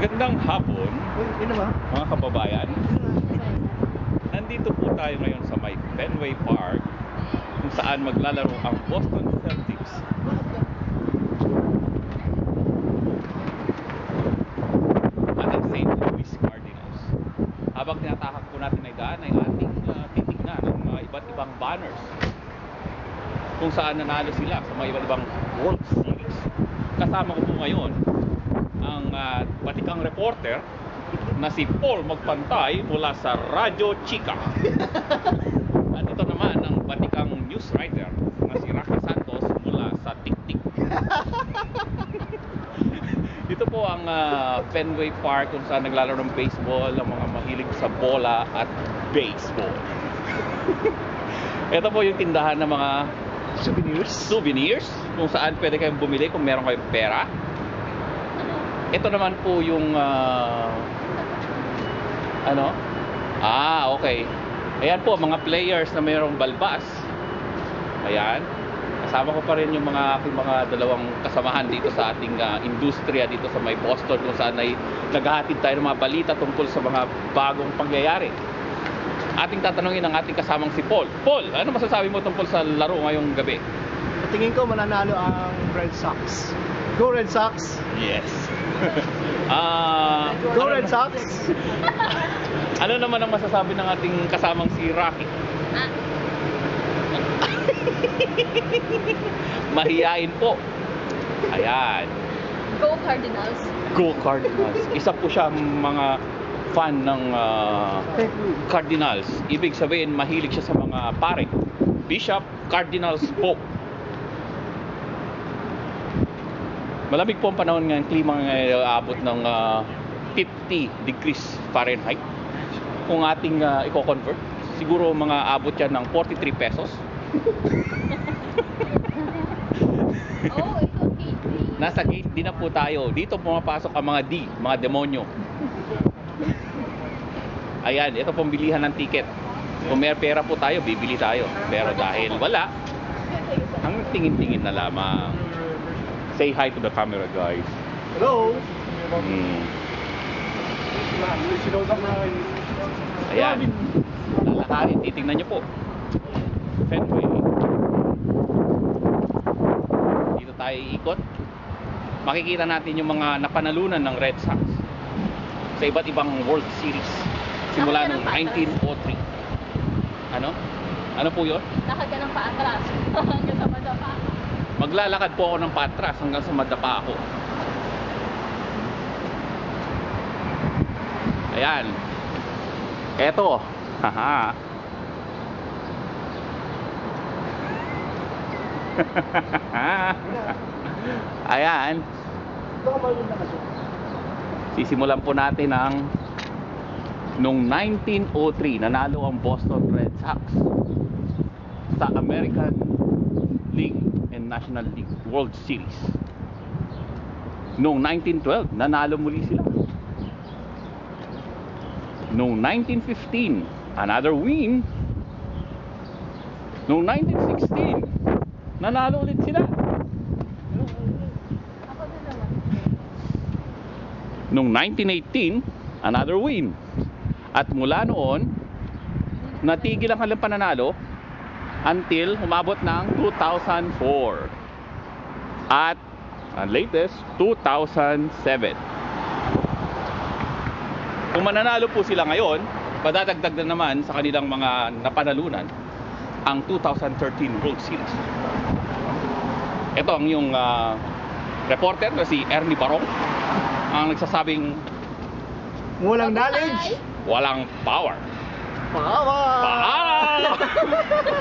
Magandang hapon, Yun na ba? mga kababayan. Nandito po tayo ngayon sa may Fenway Park kung saan maglalaro ang Boston Celtics at ang St. Louis Cardinals. Habang tinatahak po natin ay daan ay ating titignan ang mga iba't ibang banners kung saan nanalo sila sa mga iba't ibang World Series. Kasama ko po ngayon ang batikang reporter na si Paul Magpantay mula sa Radyo Chika. At ito naman ang batikang news writer na si Rocky Santos mula sa Tiktik. Ito po ang Fenway Park kung saan naglalaro ng baseball ang mga mahilig sa bola at baseball. Ito po yung tindahan ng mga souvenirs kung saan pwede kayong bumili kung meron kayong pera. Ito naman po yung okay. Ayan po mga players na mayroong balbas. Ayan. Kasama ko pa rin yung mga aking mga dalawang kasamahan dito sa ating industriya dito sa may Boston kung saan ay naghahatid tayo ng mga balita tungkol sa mga bagong pangyayari. Ating tatanungin ang ating kasamang si Paul. Paul, ano masasabi mo tungkol sa laro ngayong gabi? Sa tingin ko mananalo ang Red Sox. Go Red Sox! Yes. Go Red Sox! Ano naman ang masasabi ng ating kasamang si Rocky? Mahiyain po. Ayan. Go Cardinals. Go Cardinals. Isa po siya mga fan ng Cardinals. Ibig sabihin, mahilig siya sa mga pare. Bishop, Cardinals, Pope. Malamig po ang panahon ngayon. Klima ngayon abot ng 50 degrees Fahrenheit. Kung ating i-convert, siguro mga abot yan ng 43 pesos. Oh, ito gate. Nasa gate din na po tayo. Dito pumapasok ang mga mga demonyo. Ayan, ito pong bilihan ng ticket. Kung may pera po tayo, bibili tayo. Pero dahil wala, ang tingin-tingin na lamang. Say hi to the camera, guys. Hello! Ayan. Lalakarin, titingnan nyo po. Fenway. Dito tayo iikot. Makikita natin yung mga napanalunan ng Red Sox sa iba't ibang World Series. Simula noong 1903. Ano? Ano po yun? Lakad ka ng paatras. Hanggang sa madapa. Maglalakad po ako ng patras hanggang sa madapa ako. Ayan. Eto. Haha. Ayan. Sisimulan po natin ang noong 1903 nanalo ang Boston Red Sox sa American League and National League World Series. Noong 1912 nanalo muli sila. Noong 1915 another win. Noong 1916 nanalo ulit sila. Ako na naman. Noong 1918 another win. At mula noon natigil ang kanilang pananalo until umabot ng 2004 at ang latest 2007. Kung mananalo po sila ngayon, padadagdag na naman sa kanilang mga napanalunan ang 2013 World Series. Ito ang yung reporter na si Ernie Barong ang nagsasabing Walang knowledge! walang power. Power! Paalam!